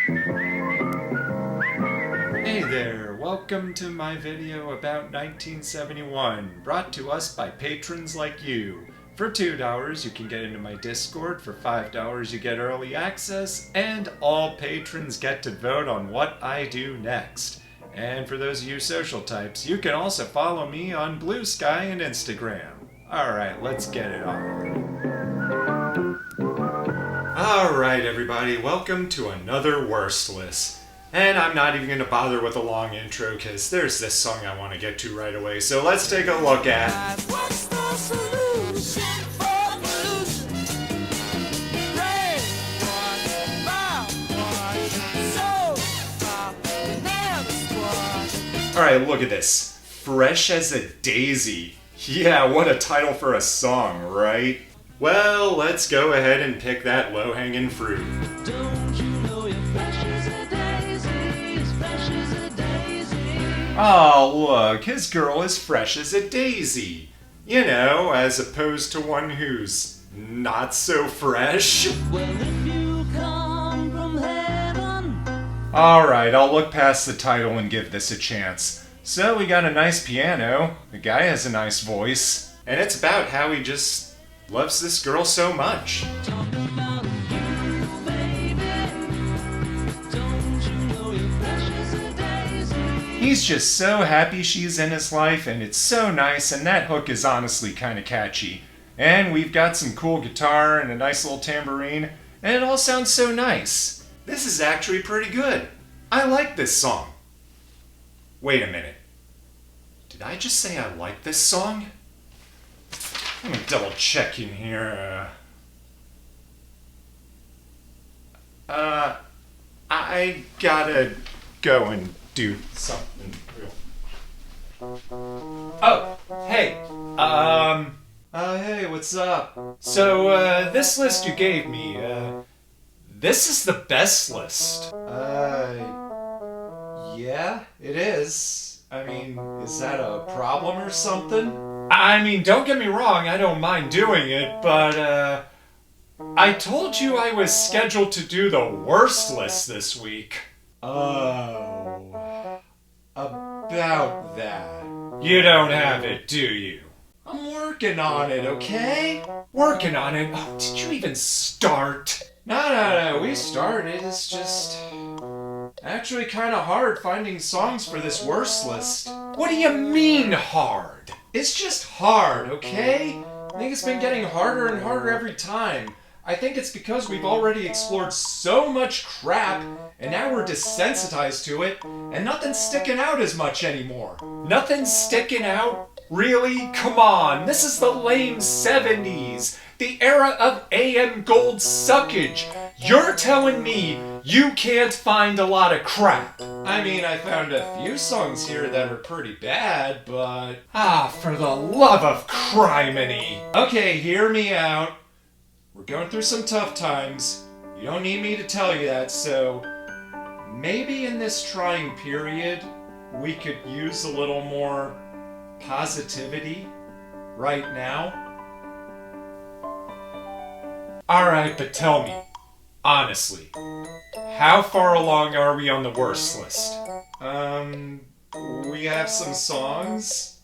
Hey there, welcome to my video about 1971, brought to us by patrons like you. For $2 you can get into my Discord, for $5 you get early access, and all patrons get to vote on what I do next. And for those of you social types, you can also follow me on Blue Sky and Instagram. Alright, let's get it on. Alright everybody, welcome to another Worst List. And I'm not even going to bother with a long intro because there's this song I want to get to right away. So let's take a look at... What's the solution for pollution? Alright, look at this. Fresh as a Daisy. Yeah, what a title for a song, right? Well, let's go ahead and pick that low-hanging fruit. Don't you know you're fresh as a daisy, as fresh as a daisy? Oh, look, his girl is fresh as a daisy. You know, as opposed to one who's not so fresh. Well, if you come from heaven... Alright, I'll look past the title and give this a chance. So we got a nice piano, the guy has a nice voice, and it's about how he just loves this girl so much. He's just so happy she's in his life, and it's so nice, and that hook is honestly kind of catchy. And we've got some cool guitar and a nice little tambourine, and it all sounds so nice. This is actually pretty good. I like this song. Wait a minute. Did I just say I like this song? Let me double check in here. I gotta go and do something real. Oh, hey. Hey, what's up? So, this list you gave me, this is the best list. Yeah, it is. I mean, is that a problem or something? I mean, don't get me wrong, I don't mind doing it, but, I told you I was scheduled to do the worst list this week. Oh, about that. You don't have it, do you? I'm working on it, okay? Working on it? Oh, did you even start? No, we started, it's just... actually kinda hard finding songs for this worst list. What do you mean hard? It's just hard, okay? I think it's been getting harder and harder every time. I think it's because we've already explored so much crap, and now we're desensitized to it, and nothing's sticking out as much anymore. Nothing's sticking out? Really? Come on, this is the lame 70s, the era of AM gold suckage. You're telling me you can't find a lot of crap? I mean, I found a few songs here that are pretty bad, but... for the love of criminy! Okay, hear me out. We're going through some tough times. You don't need me to tell you that, so... maybe in this trying period, we could use a little more positivity right now. Alright, but tell me, honestly, how far along are we on the worst list? We have some songs?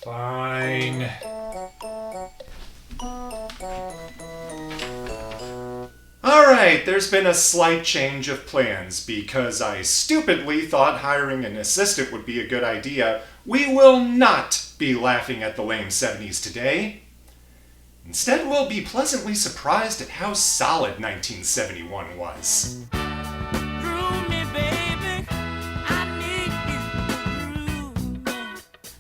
Fine. Alright, there's been a slight change of plans because I stupidly thought hiring an assistant would be a good idea. We will not be laughing at the lame 70s today. Instead, we'll be pleasantly surprised at how solid 1971 was.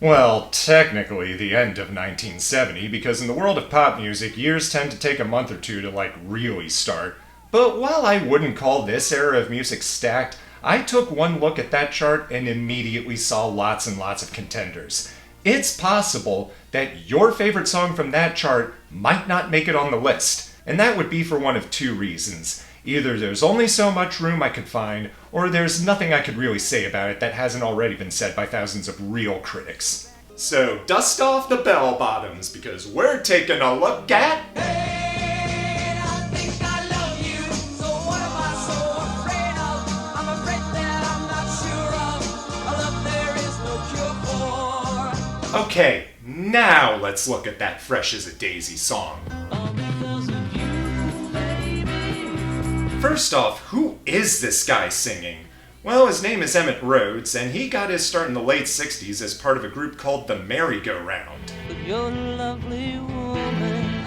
Well, technically the end of 1970, because in the world of pop music, years tend to take a month or two to, really start. But while I wouldn't call this era of music stacked, I took one look at that chart and immediately saw lots and lots of contenders. It's possible that your favorite song from that chart might not make it on the list, and that would be for one of two reasons. Either there's only so much room I could find, or there's nothing I could really say about it that hasn't already been said by thousands of real critics. So dust off the bell bottoms, because we're taking a look at... Hey, I think I love you, so what am I Okay, now let's look at that Fresh as a Daisy song. First off, who is this guy singing? Well, his name is Emmett Rhodes, and he got his start in the late 60s as part of a group called The Merry-Go-Round. You're a lovely woman,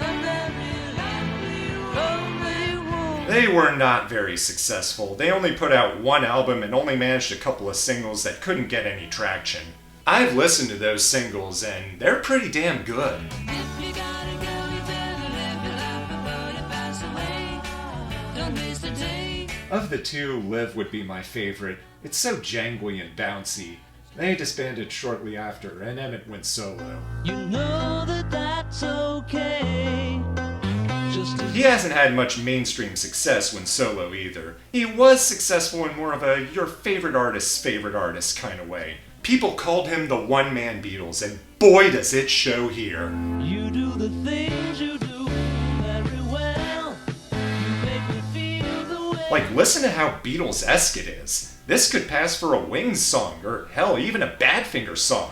They were not very successful. They only put out one album and only managed a couple of singles that couldn't get any traction. I've listened to those singles, and they're pretty damn good. Of the two, Live would be my favorite. It's so jangly and bouncy. They disbanded shortly after, and Emmett went solo. You know that that's okay. He hasn't had much mainstream success when solo either. He was successful in more of a your favorite artist kind of way. People called him the one-man Beatles, and boy does it show here. You do the things you do very well. You make me feel the way. Like, listen to how Beatles-esque it is. This could pass for a Wings song, or hell, even a Badfinger song.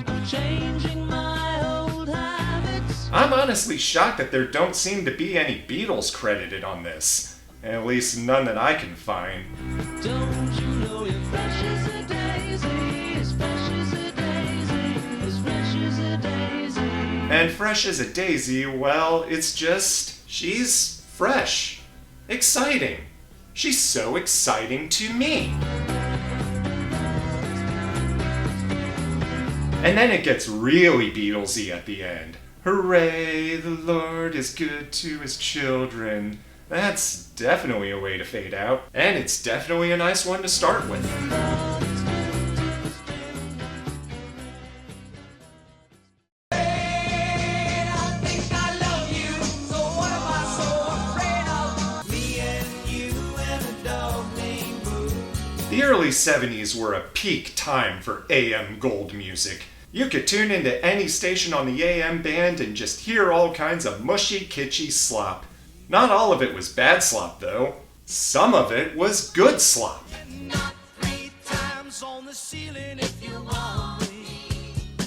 I'm changing my old habits. I'm honestly shocked that there don't seem to be any Beatles credited on this. At least none that I can find. Don't you know you're fresh as a daisy, as fresh as a daisy, as fresh as a daisy. And Fresh as a Daisy, well, it's just, she's fresh. Exciting. She's so exciting to me. And then it gets really Beatlesy at the end. Hooray, the Lord is good to his children. That's definitely a way to fade out, and it's definitely a nice one to start with. The early 70s were a peak time for AM gold music. You could tune into any station on the AM band and just hear all kinds of mushy, kitschy slop. Not all of it was bad slop, though. Some of it was good slop.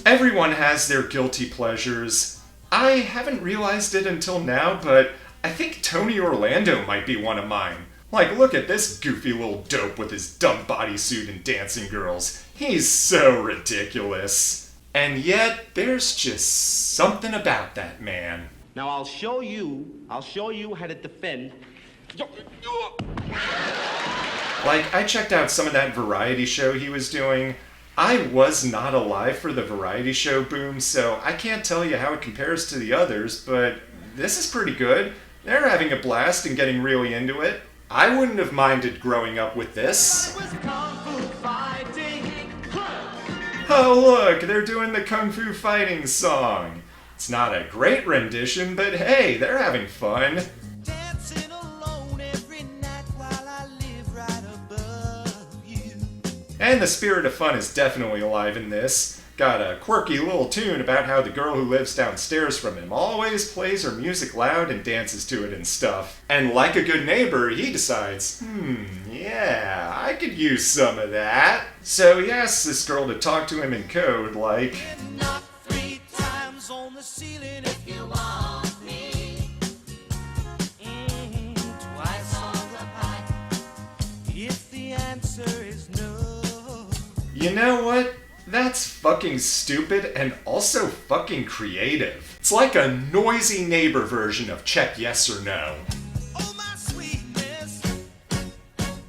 Everyone has their guilty pleasures. I haven't realized it until now, but I think Tony Orlando might be one of mine. Like, look at this goofy little dope with his dumb bodysuit and dancing girls. He's so ridiculous. And yet, there's just something about that man. Now I'll show you how to defend. Like, I checked out some of that variety show he was doing. I was not alive for the variety show boom, so I can't tell you how it compares to the others, but this is pretty good. They're having a blast and getting really into it. I wouldn't have minded growing up with this. Oh look, they're doing the Kung Fu Fighting song. It's not a great rendition, but hey, they're having fun. And the spirit of fun is definitely alive in this. Got a quirky little tune about how the girl who lives downstairs from him always plays her music loud and dances to it and stuff. And like a good neighbor, he decides, yeah, I could use some of that. So he asks this girl to talk to him in code, like, you know what? That's fucking stupid and also fucking creative. It's like a noisy neighbor version of Check Yes or No. Oh, my sweetness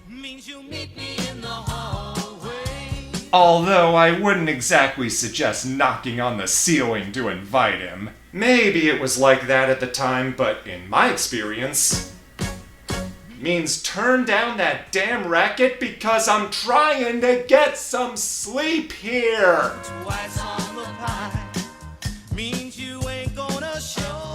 means you meet me in the hallway. Although I wouldn't exactly suggest knocking on the ceiling to invite him. Maybe it was like that at the time, but in my experience, means turn down that damn racket because I'm trying to get some sleep here. Twice on the pie means you ain't gonna show.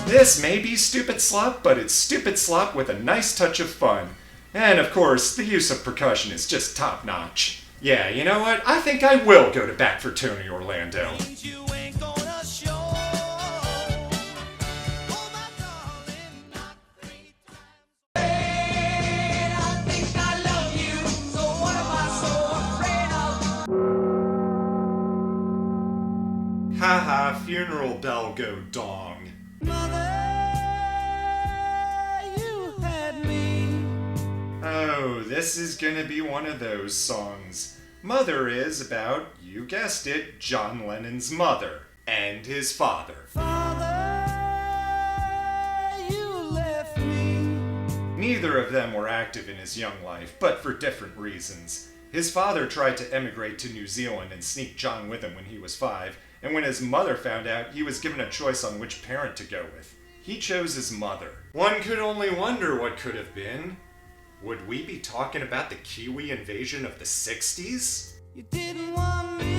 This may be stupid slop, but it's stupid slop with a nice touch of fun. And of course, the use of percussion is just top notch. Yeah, you know what? I think I will go to bat for Tony Orlando. Means you ain't gonna show. Oh, my darling, not 3 times. I think I love you, so what am I so afraid of? funeral bell go dong. Oh, this is gonna be one of those songs. Mother is about, you guessed it, John Lennon's mother and his father. Neither of them were active in his young life, but for different reasons. His father tried to emigrate to New Zealand and sneak John with him when he was 5, and when his mother found out, he was given a choice on which parent to go with. He chose his mother. One could only wonder what could have been. Would we be talking about the Kiwi invasion of the 60s? You didn't want me.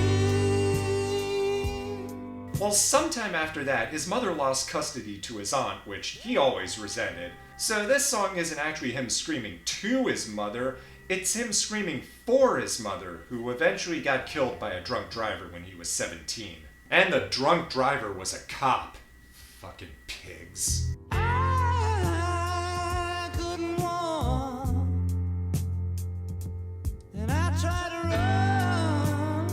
Well, sometime after that, his mother lost custody to his aunt, which he always resented. So this song isn't actually him screaming to his mother, it's him screaming for his mother, who eventually got killed by a drunk driver when he was 17. And the drunk driver was a cop. Fucking pigs. I couldn't walk, and I tried to run.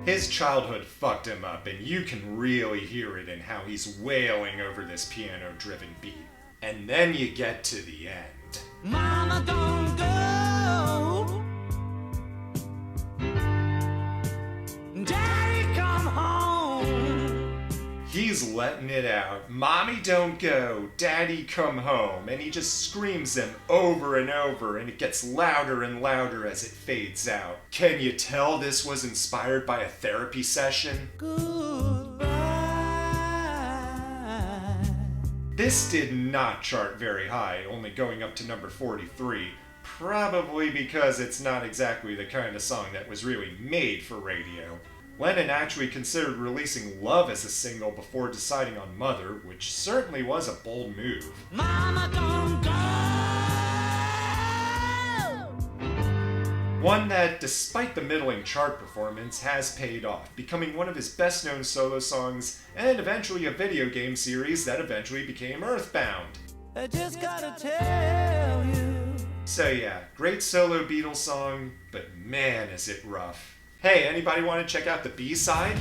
His childhood fucked him up, and you can really hear it in how he's wailing over this piano-driven beat. And then you get to the end. Mama, don't go. Daddy, come home. He's letting it out. Mommy, don't go. Daddy, come home. And he just screams them over and over, and it gets louder and louder as it fades out. Can you tell this was inspired by a therapy session? Goodbye. This did not chart very high, only going up to number 43, probably because it's not exactly the kind of song that was really made for radio. Lennon actually considered releasing Love as a single before deciding on Mother, which certainly was a bold move. Mama, don't go. One that, despite the middling chart performance, has paid off, becoming one of his best-known solo songs, and eventually a video game series that eventually became Earthbound. I just gotta tell you. So yeah, great solo Beatles song, but man is it rough. Hey, anybody want to check out the B-side?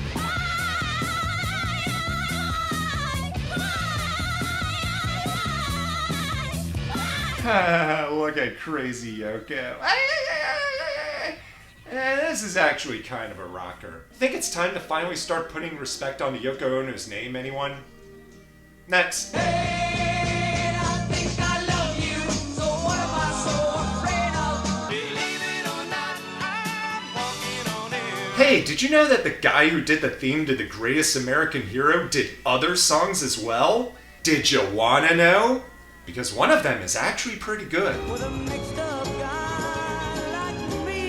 Look at crazy Yoko. This is actually kind of a rocker. Think it's time to finally start putting respect on the Yoko Ono's name, anyone? Next. Hey, I think I love you, so what am I so afraid of? Believe it or not, I'm walking on air. Hey, did you know that the guy who did the theme to The Greatest American Hero did other songs as well? Did you wanna know? Because one of them is actually pretty good. With a mixed up guy like me.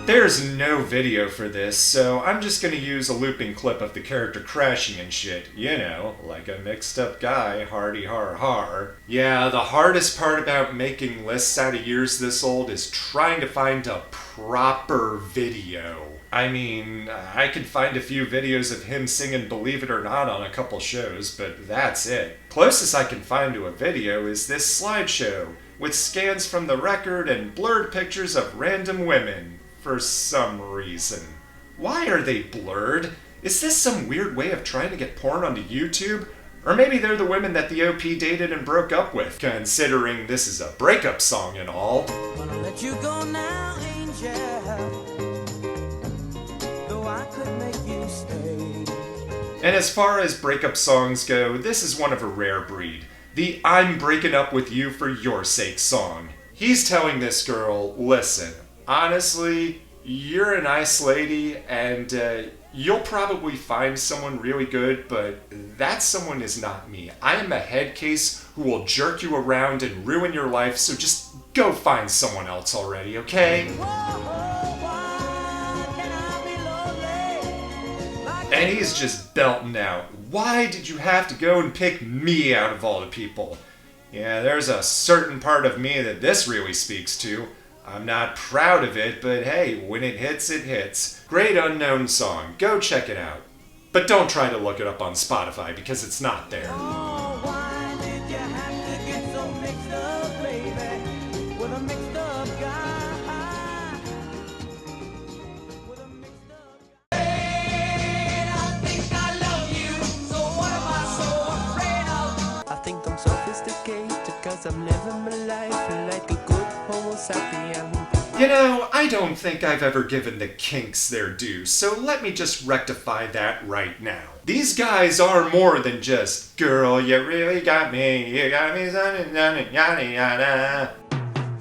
There's no video for this, so I'm just gonna use a looping clip of the character crashing and shit. You know, like a mixed up guy, hardy har har. Yeah, the hardest part about making lists out of years this old is trying to find a proper video. I mean, I could find a few videos of him singing Believe It or Not on a couple shows, but that's it. Closest I can find to a video is this slideshow, with scans from the record and blurred pictures of random women, for some reason. Why are they blurred? Is this some weird way of trying to get porn onto YouTube? Or maybe they're the women that the OP dated and broke up with, considering this is a breakup song and all. Gonna let you go now, angel. Though I could make you stay. And as far as breakup songs go, this is one of a rare breed. The I'm breaking up with you for your sake song. He's telling this girl, listen, honestly, you're a nice lady and you'll probably find someone really good, but that someone is not me. I am a head case who will jerk you around and ruin your life, so just go find someone else already, okay? And he's just belting out, why did you have to go and pick me out of all the people? Yeah, there's a certain part of me that this really speaks to. I'm not proud of it, but hey, when it hits, it hits. Great unknown song, go check it out. But don't try to look it up on Spotify because it's not there. Oh, why did you have to get so mixed up, baby? With a mixed up guy. With a mixed up guy. living my life like a good homo sapien. You know, I don't think I've ever given the Kinks their due, so let me just rectify that right now. These guys are more than just, girl, you really got me, you got me, yada yada.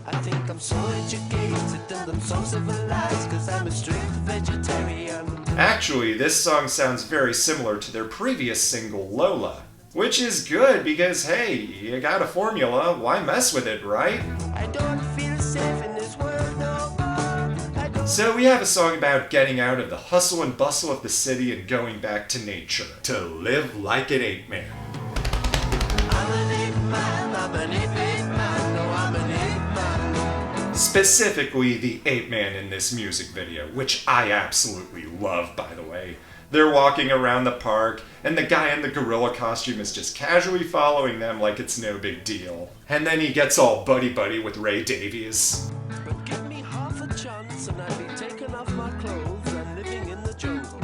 I think I'm so educated and I'm so civilized, cause I'm a strict vegetarian. Actually, this song sounds very similar to their previous single, Lola. Which is good because, hey, you got a formula, why mess with it, right? I don't feel safe in this world no more. So we have a song about getting out of the hustle and bustle of the city and going back to nature. To live like an ape man. I'm an ape man, I'm an ape man, no, I'm an ape man. Specifically the ape man in this music video, which I absolutely love, by the way. They're walking around the park, and the guy in the gorilla costume is just casually following them like it's no big deal. And then he gets all buddy-buddy with Ray Davies. But give me half a chance and I'll be taking off my clothes and living in the jungle.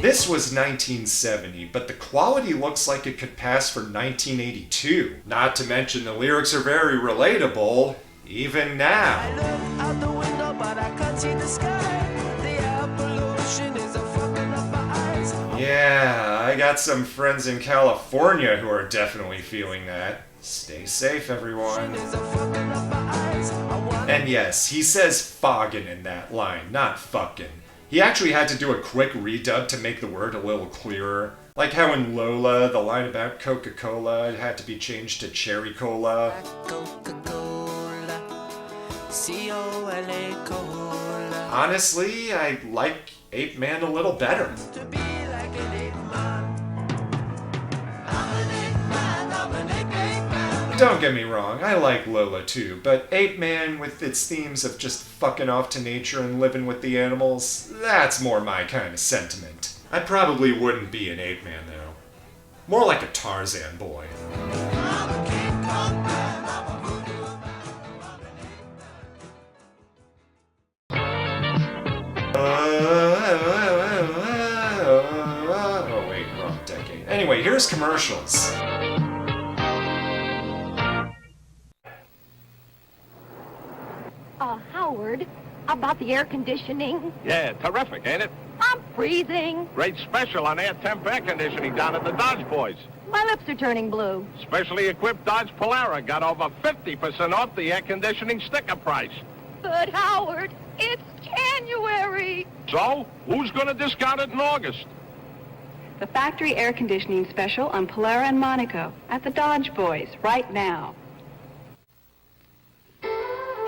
This was 1970, but the quality looks like it could pass for 1982. Not to mention the lyrics are very relatable, even now. I look out the window but I can't see the sky. The air pollution is a fucking up my eyes. Yeah, I got some friends in California who are definitely feeling that. Stay safe, everyone. Is a fucking up my eyes. I want And yes, he says foggin' in that line, not fucking. He actually had to do a quick redub to make the word a little clearer. Like how in Lola, the line about Coca-Cola had to be changed to Cherry Cola. Coca-Cola, C-O-L-A Cola. Honestly, I like Ape Man a little better. To be like an ape man. I'm an ape man, I'm an ape man. Don't get me wrong, I like Lola too, but Ape Man with its themes of just fucking off to nature and living with the animals, that's more my kind of sentiment. I probably wouldn't be an Ape Man though. More like a Tarzan boy. I'm a King Kong man, I'm a voodoo man, I'm an ape man. Oh wait, wrong decade. Anyway, here's commercials. Howard, about the air conditioning. Yeah, terrific, ain't it? I'm freezing. Great special on air temp air conditioning down at the Dodge Boys. My lips are turning blue. Specially equipped Dodge Polara got over 50% off the air conditioning sticker price. But, Howard, it's January. So, who's going to discount it in August? The factory air conditioning special on Polara and Monaco at the Dodge Boys right now.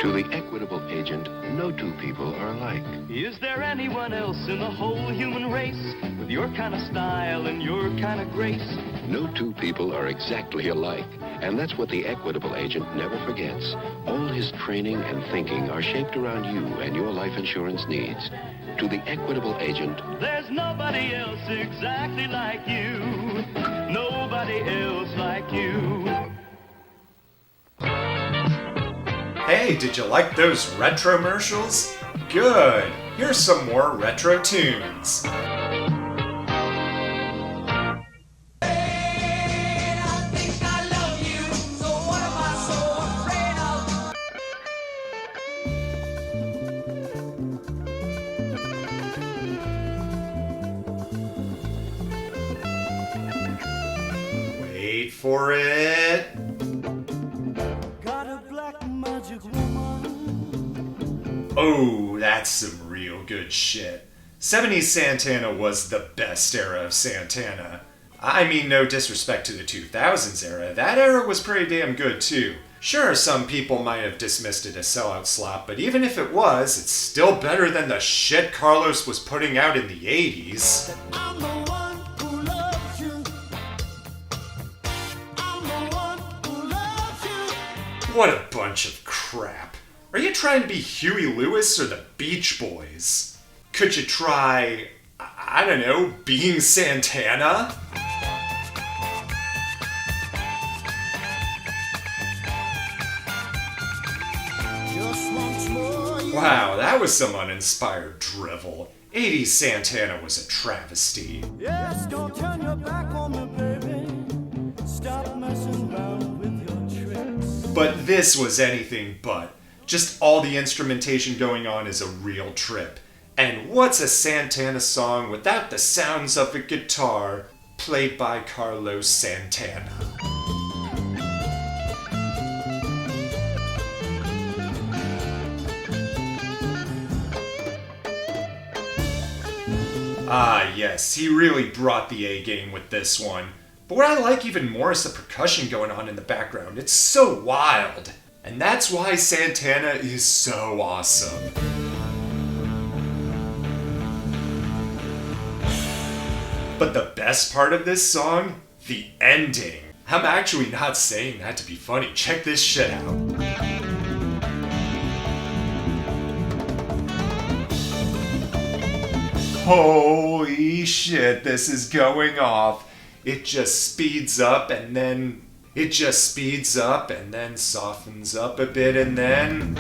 To the Equitable Agent, no two people are alike. Is there anyone else in the whole human race with your kind of style and your kind of grace? No two people are exactly alike, and that's what the Equitable Agent never forgets. All his training and thinking are shaped around you and your life insurance needs. To the Equitable Agent, There's nobody else exactly like you. Nobody else like you. Hey, did you like those retro-mercials? Good! Here's some more retro tunes. I think I love you, so what am I so afraid of? Wait for it. Got a black magic woman. Oh, that's some real good shit. 70s Santana was the best era of Santana. I mean, no disrespect to the 2000s era, that era was pretty damn good too. Sure, some people might have dismissed it as sellout slop, but even if it was, it's still better than the shit Carlos was putting out in the 80s. I'm the one who loves you. I'm the one who loves you. What a bunch of crap. Are you trying to be Huey Lewis or the Beach Boys? Could you try, I don't know, being Santana? Just once more, you Wow, that was some uninspired drivel. 80s Santana was a travesty. yes, don't turn your back on me, baby. Stop messing around with your tricks. But this was anything but. Just all the instrumentation going on is a real trip. And what's a Santana song without the sounds of a guitar played by Carlos Santana? Ah yes, he really brought the A game with this one. But what I like even more is the percussion going on in the background. It's so wild. And that's why Santana is so awesome. But the best part of this song? The ending. I'm actually not saying that to be funny. Check this shit out. Holy shit, this is going off. It just speeds up and then... It just speeds up and then softens up a bit and then...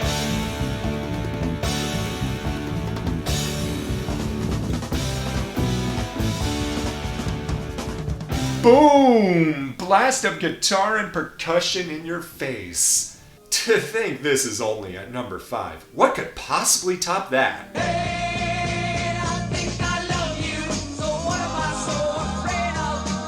Boom! Blast of guitar and percussion in your face. To think this is only at number 5. What could possibly top that?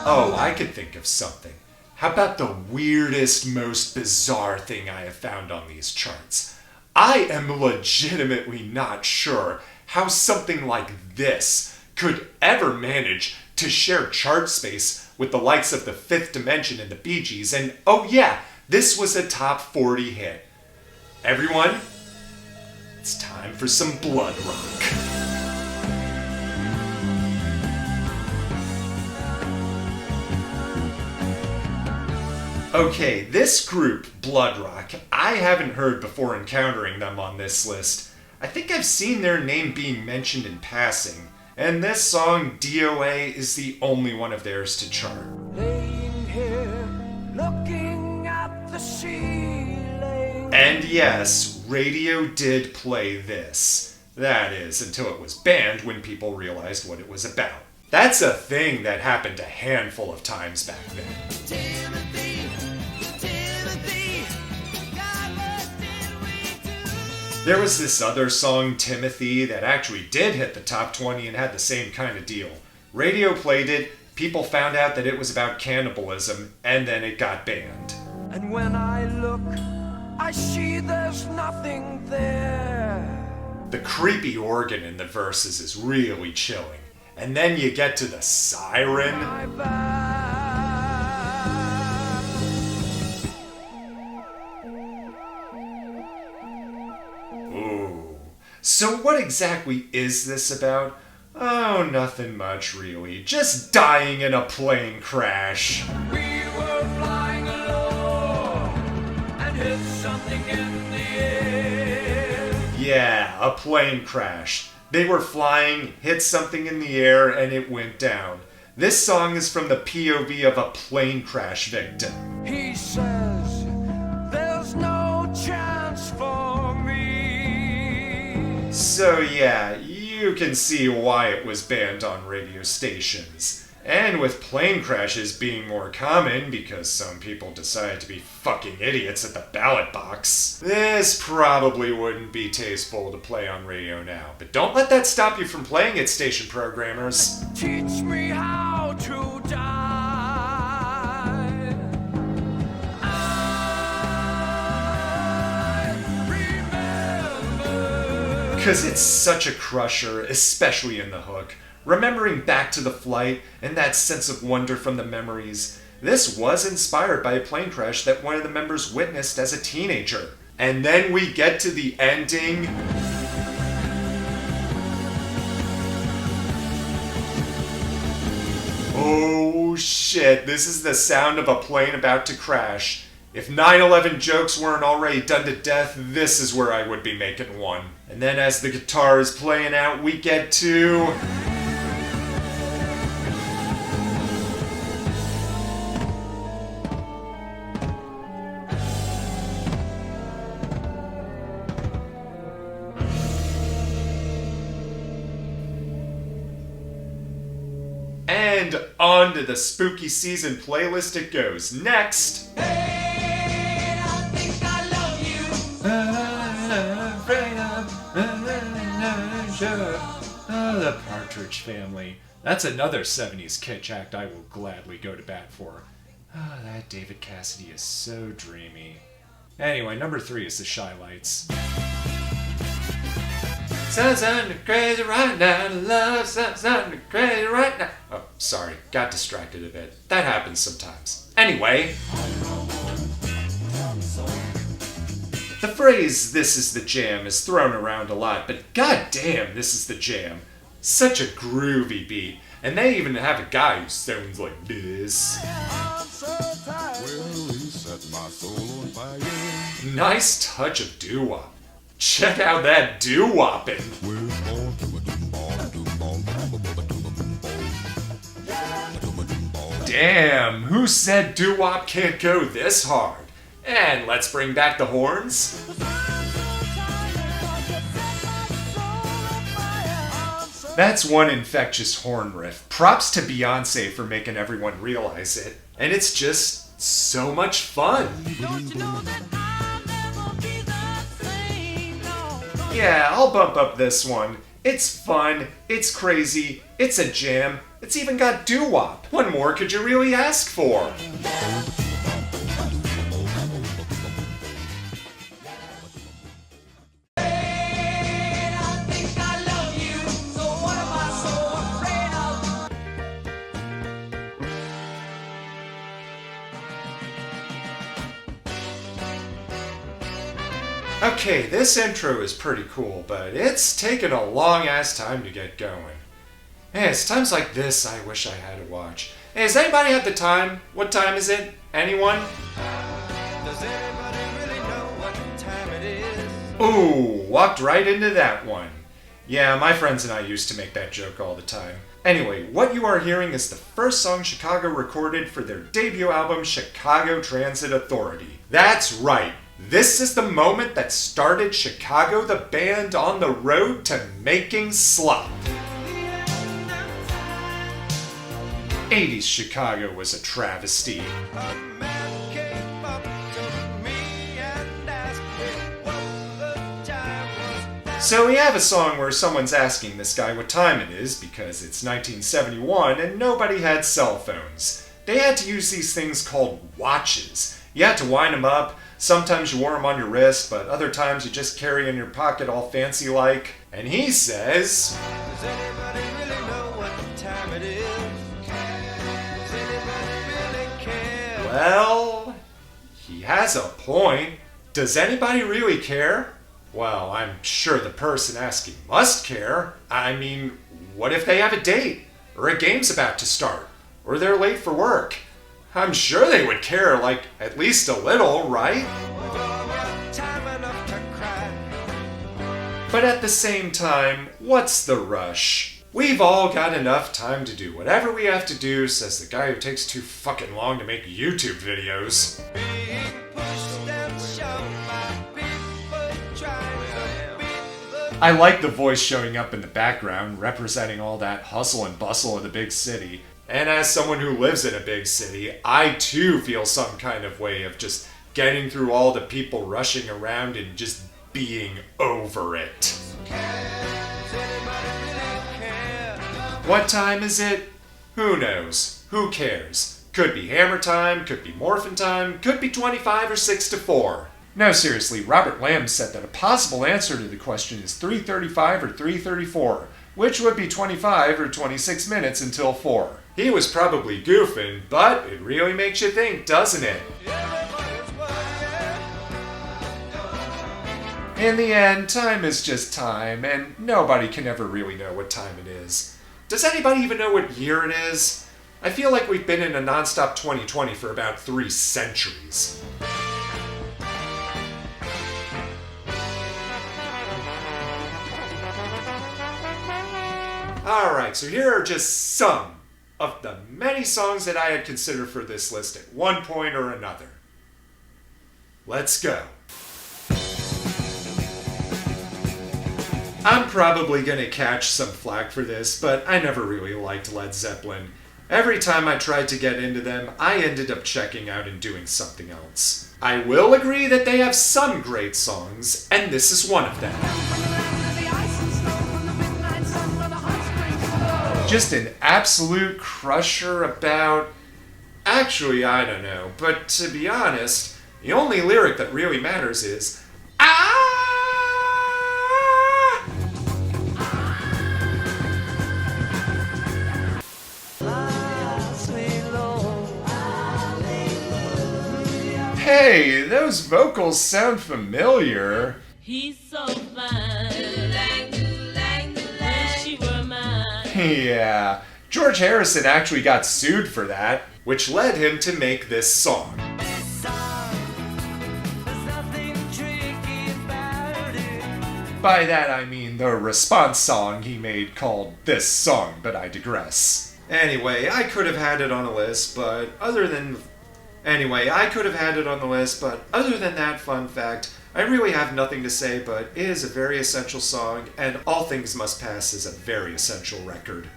Oh, I could think of something. How about the weirdest, most bizarre thing I have found on these charts? I am legitimately not sure how something like this could ever manage to share chart space with the likes of the Fifth Dimension and the Bee Gees, and oh yeah, this was a top 40 hit. Everyone, it's time for some blood rock. Okay, this group, Blood Rock, I haven't heard before encountering them on this list. I think I've seen their name being mentioned in passing, and this song, DOA, is the only one of theirs to chart. Laying here, looking at the ceiling. And yes, radio did play this. That is, until it was banned when people realized what it was about. That's a thing that happened a handful of times back then. There was this other song, Timothy, that actually did hit the top 20 and had the same kind of deal. Radio played it, people found out that it was about cannibalism, and then it got banned. And when I look, I see there's nothing there. The creepy organ in the verses is really chilling. And then you get to the siren. My back. Ooh. So what exactly is this about? Oh, nothing much really. Just dying in a plane crash. We were flying low and hit something in the air. Yeah, a plane crash. They were flying, hit something in the air, and it went down. This song is from the POV of a plane crash victim. He says there's no chance for me. So yeah, you can see why it was banned on radio stations. And with plane crashes being more common because some people decided to be fucking idiots at the ballot box, this probably wouldn't be tasteful to play on radio now. But don't let that stop you from playing it, station programmers. Teach me how to die. I remember. Because it's such a crusher, especially in the hook. Remembering back to the flight and that sense of wonder from the memories, this was inspired by a plane crash that one of the members witnessed as a teenager. And then we get to the ending. Oh shit, this is the sound of a plane about to crash. If 9/11 jokes weren't already done to death, this is where I would be making one. And then as the guitar is playing out, we get to... And on to the spooky season playlist it goes. Next! Hey, I think Partridge Family. That's another 70s kitsch act I will gladly go to bat for. Ah, that David Cassidy is so dreamy. Anyway, number 3 is the Shy Lights. Sounds crazy right now, love sounds crazy right now. Oh, sorry, got distracted a bit. That happens sometimes. Anyway. The phrase, "this is the jam," is thrown around a lot, but goddamn, this is the jam. Such a groovy beat, and they even have a guy who sounds like this. Nice touch of doo-wop. Check out that doo-wopping. Damn, who said doo-wop can't go this hard? And let's bring back the horns. That's one infectious horn riff. Props to Beyonce for making everyone realize it. And it's just so much fun. Yeah, I'll bump up this one. It's fun, it's crazy, it's a jam, it's even got doo-wop. What more could you really ask for? Okay, this intro is pretty cool, but it's taken a long-ass time to get going. Hey, it's times like this I wish I had to watch. Hey, does anybody have the time? What time is it? Anyone? Does anybody really know what time it is? Ooh, walked right into that one. Yeah, my friends and I used to make that joke all the time. Anyway, what you are hearing is the first song Chicago recorded for their debut album, Chicago Transit Authority. That's right. This is the moment that started Chicago the band on the road to making slop. 80s Chicago was a travesty. So we have a song where someone's asking this guy what time it is because it's 1971 and nobody had cell phones. They had to use these things called watches. You had to wind them up. Sometimes you wore them on your wrist, but other times you just carry in your pocket all fancy like. And he says, Does anybody really know what time it is? Does anybody really care? well, he has a point. Does anybody really care? Well, I'm sure the person asking must care. I mean, what if they have a date? Or a game's about to start? Or they're late for work? I'm sure they would care, like, at least a little, right? Time enough to cry. But at the same time, what's the rush? We've all got enough time to do whatever we have to do, says the guy who takes too fucking long to make YouTube videos. Being pushed and shoved by people trying to beat the I like the voice showing up in the background, representing all that hustle and bustle of the big city. And as someone who lives in a big city, I too feel some kind of way of just getting through all the people rushing around and just being over it. What time is it? Who knows? Who cares? Could be hammer time, could be morphin time, could be 25 or 6 to 4. No, seriously, Robert Lamb said that a possible answer to the question is 3:35 or 3:34, which would be 25 or 26 minutes until 4. He was probably goofing, but it really makes you think, doesn't it? In the end, time is just time, and nobody can ever really know what time it is. Does anybody even know what year it is? I feel like we've been in a nonstop 2020 for about 3 centuries. Alright, so here are just some of the many songs that I had considered for this list at one point or another. Let's go. I'm probably gonna catch some flack for this, but I never really liked Led Zeppelin. Every time I tried to get into them, I ended up checking out and doing something else. I will agree that they have some great songs, and this is one of them. Just an absolute crusher about... Actually, I don't know, but to be honest, the only lyric that really matters is... Ah! Hey, those vocals sound familiar. He's so fine. Wish you were mine. Yeah, George Harrison actually got sued for that, which led him to make this song. By that I mean the response song he made called This Song, but I digress. Anyway, I could have had it on the list, but other than that fun fact, I really have nothing to say, but it is a very essential song, and All Things Must Pass is a very essential record.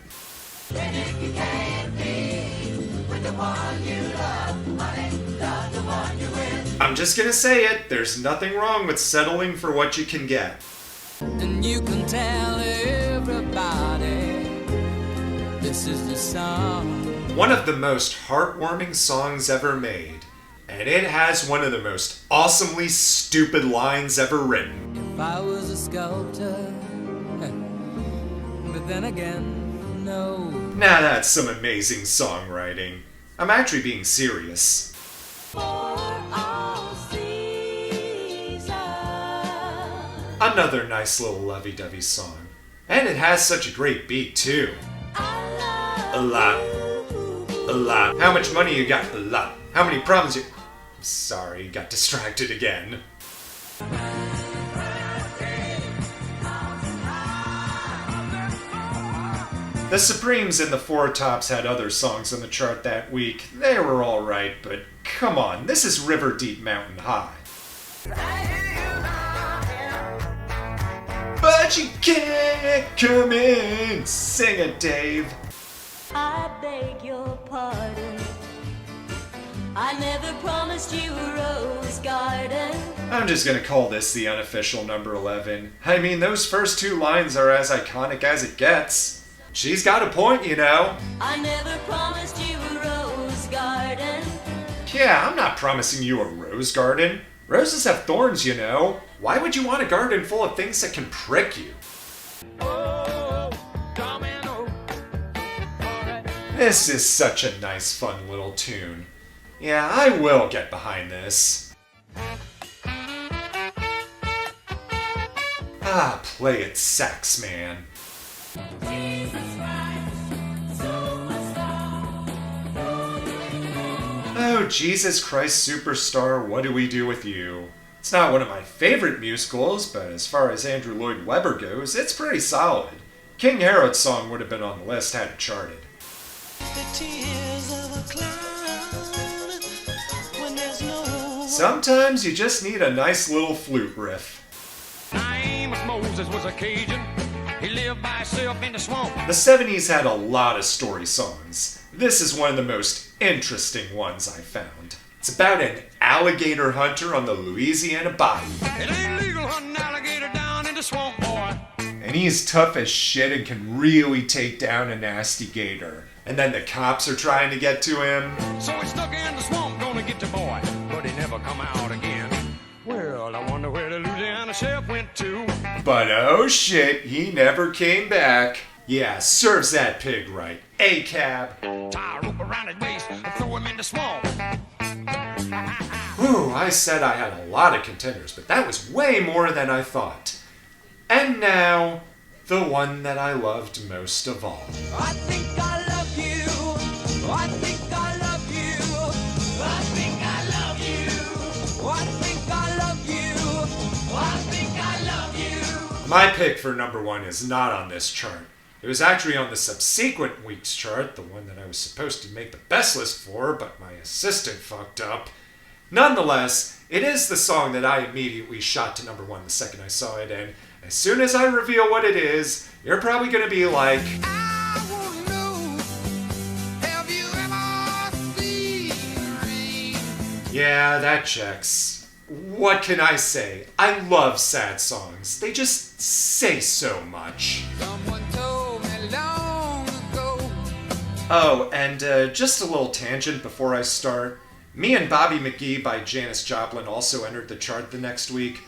I'm just gonna say it, there's nothing wrong with settling for what you can get. And you can tell everybody this is the song. One of the most heartwarming songs ever made, and it has one of the most awesomely stupid lines ever written. If I was a sculptor, but then again, no. Now that's some amazing songwriting. I'm actually being serious. For all seasons. Another nice little lovey-dovey song. And it has such a great beat too. A lot. A lot. How much money you got? A lot. How many problems you... Sorry, got distracted again. The Supremes and the Four Tops had other songs on the chart that week. They were alright, but come on, this is River Deep Mountain High. But you can't come in, sing it, Dave. I beg your pardon. I never promised you a rose garden. I'm just gonna call this the unofficial number 11. I mean, those first two lines are as iconic as it gets. She's got a point, you know. I never promised you a rose garden. Yeah, I'm not promising you a rose garden. Roses have thorns, you know. Why would you want a garden full of things that can prick you? This is such a nice, fun little tune. Yeah, I will get behind this. Ah, play it, sax man. Oh, Jesus Christ Superstar, What Do We Do With You? It's not one of my favorite musicals, but as far as Andrew Lloyd Webber goes, it's pretty solid. King Herod's song would have been on the list had it charted. Sometimes you just need a nice little flute riff. Moses was a Cajun. He lived by himself in the swamp. The 70s had a lot of story songs. This is one of the most interesting ones I found. It's about an alligator hunter on the Louisiana bayou. It ain't legal hunting alligator down in the swamp, boy. And he's tough as shit and can really take down a nasty gator. And then the cops are trying to get to him. So he's stuck in the swamp, gonna get the boy, but he never come out again. Well, I wonder where the Louisiana sheriff went to. But oh shit, he never came back. Yeah, serves that pig right. A-cab. Tie a rope around his waist and throw him in the swamp. Whew, I said I had a lot of contenders, but that was way more than I thought. And now, the one that I loved most of all. I think I love you. I think I love you. I think I love you. I think I love you. I think I love you. My pick for number one is not on this chart. It was actually on the subsequent week's chart, the one that I was supposed to make the best list for, but my assistant fucked up. Nonetheless, it is the song that I immediately shot to number one the second I saw it, and as soon as I reveal what it is, you're probably gonna be like, I wanna know, have you ever seen rain? yeah, that checks. What can I say? I love sad songs. They just say so much. Someone told me long ago Oh, and just a little tangent before I start. Me and Bobby McGee by Janis Joplin also entered the chart the next week.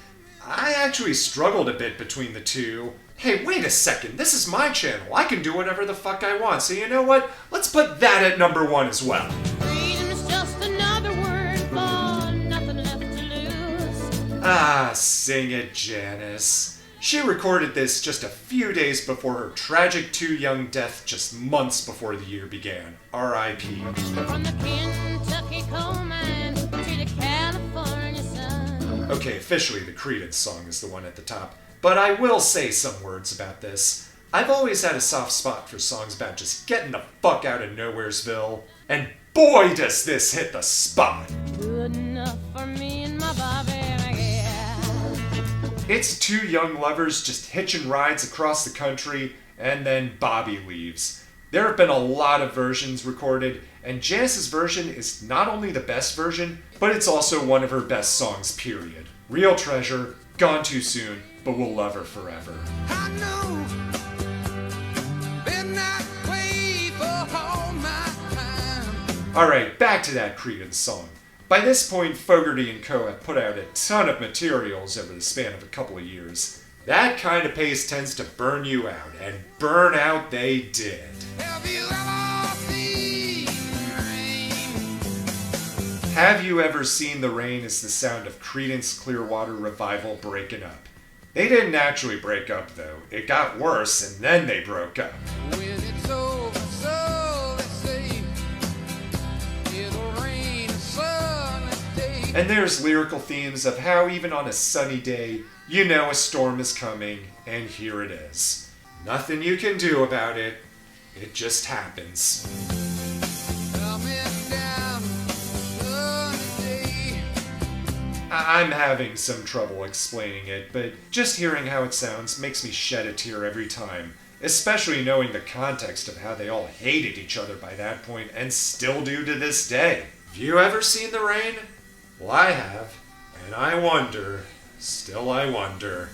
I actually struggled a bit between the two. Hey, wait a second, this is my channel. I can do whatever the fuck I want, so you know what? Let's put that at number 1 as well. Freedom's just another word for nothing left to lose. Ah, sing it, Janis. She recorded this just a few days before her tragic too young death just months before the year began. R.I.P. From the Kentucky coal mine to the California sun. Okay, officially the Creedence song is the one at the top, but I will say some words about this. I've always had a soft spot for songs about just getting the fuck out of Nowheresville, and boy does this hit the spot! Good enough for me and my Bobby, yeah. It's two young lovers just hitching rides across the country, and then Bobby leaves. There have been a lot of versions recorded, and Janis's version is not only the best version, but it's also one of her best songs, period. Real treasure, gone too soon, but we'll love her forever. I know, been that way for all my time. Alright, back to that Creedence song. By this point, Fogerty and co. have put out a ton of materials over the span of a couple of years. That kind of pace tends to burn you out, and burn out they did. Have you ever seen rain? Have You Ever Seen the Rain is the sound of Creedence Clearwater Revival breaking up. They didn't actually break up, though. It got worse, and then they broke up. When it's over, so they say, it'll rain a sunny day. And there's lyrical themes of how even on a sunny day, you know a storm is coming, and here it is. Nothing you can do about it. It just happens. Coming down a sunny day. I'm having some trouble explaining it, but just hearing how it sounds makes me shed a tear every time, especially knowing the context of how they all hated each other by that point and still do to this day. Have you ever seen the rain? Well, I have, and I wonder, still I wonder.